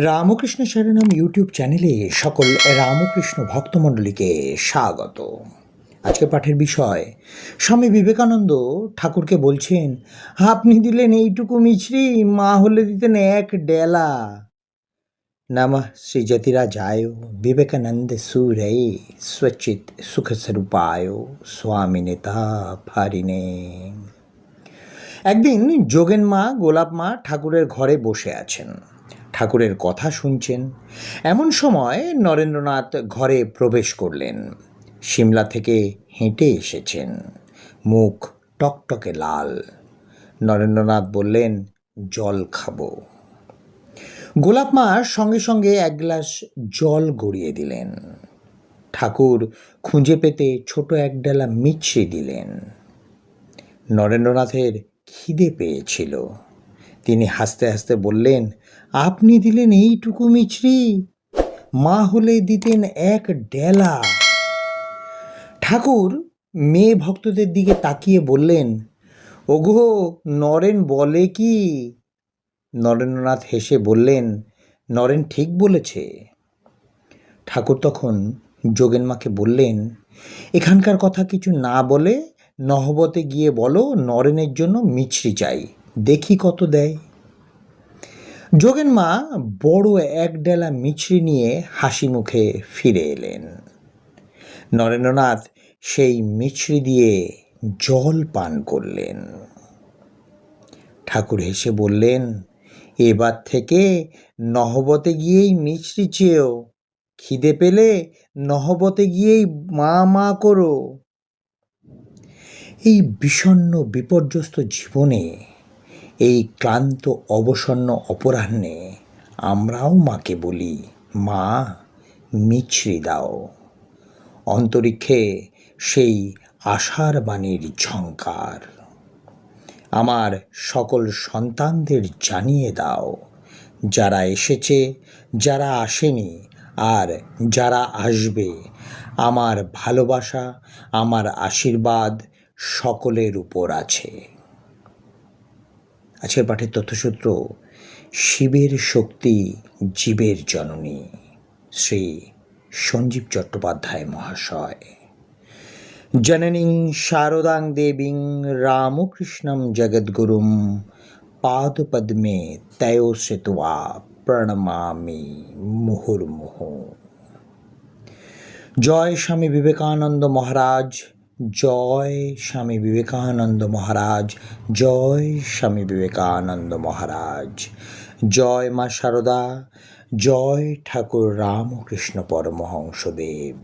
Ramakrishna শরণম YouTube চ্যানেলে সকল রামকৃষ্ণ ভক্তমণ্ডলীকে স্বাগত। আজকে পাঠের বিষয়, স্বামী বিবেকানন্দ ঠাকুরকে বলছেন, আপনি দিলেন এইটুকু মিছরি, মা হলে দিতেন এক ডেলা। নমঃ শ্রীযতিরাজায় বিবেকানন্দ সুরে স্বচিত সুখস্বরূপায় স্বামীনেতা ফারিনে। একদিন যোগেন মা, গোলাপ মা ঠাকুরের ঘরে বসে আছেন, ঠাকুরের কথা শুনছেন। এমন সময় নরেন্দ্রনাথ ঘরে প্রবেশ করলেন। সিমলা থেকে হেঁটে এসেছেন, মুখ টকটকে লাল। নরেন্দ্রনাথ বললেন, জল খাবো। গোলাপ মা সঙ্গে সঙ্গে এক গ্লাস জল গড়িয়ে দিলেন। ঠাকুর খুঁজে পেতে ছোট এক ডেলা মিছরি দিলেন। নরেন্দ্রনাথের খিদে পেয়েছিল। তিনি হাসতে হাসতে বললেন, আপনি দিলেন এইটুকু মিছরি, মা হলে দিতেন এক ডেলা। ঠাকুর মেয়ে ভক্তদের দিকে তাকিয়ে বললেন, ওগো নরেন বলে কি? নরেন্দ্রনাথ হেসে বললেন, নরেন ঠিক বলেছে। ঠাকুর তখন যোগেনমাকে বললেন, এখানকার কথা কিছু না বলে নহবতে গিয়ে বলো নরেনের জন্য মিছরি চাই, দেখি কত দেয়। যোগেনমা বড় এক ডেলা মিছরি নিয়ে হাসি মুখে ফিরে এলেন। নরেন্দ্রনাথ সেই মিছরি দিয়ে জল পান করলেন। ঠাকুর হেসে বললেন, এবার থেকে নহবতে গিয়েই মিছরি চেয়েও, খিদে পেলে নহবতে গিয়েই মা মা করো। এই বিষণ্ণ বিপর্যস্ত জীবনে, এই ক্লান্ত অবসন্ন অপরাহ্নে আমরাও মাকে বলি, মা মিছরি দাও। অন্তরিক্ষে সেই আশার বাণীর ঝঙ্কার। আমার সকল সন্তানদের জানিয়ে দাও, যারা এসেছে, যারা আসেনি, আর যারা আসবে, আমার ভালোবাসা, আমার আশীর্বাদ সকলের উপর আছে। আজকের পাঠের তথ্যসূত্র, শিবের শক্তি জীবের জননী শ্রী সঞ্জীব চট্টোপাধ্যায় মহাশয়। জননীং শারদাং দেবীং রামকৃষ্ণম জগদ্গুরুম পাদপদ্মে তয়োশ্রিত্বা প্রণমামি মুহুর্মুহু। জয় স্বামী বিবেকানন্দ মহারাজ, জয় স্বামী বিবেকানন্দ মহারাজ, জয় স্বামী বিবেকানন্দ মহারাজ। জয় মা শারদা, জয় ঠাকুর রামকৃষ্ণ পরমহংসদেব।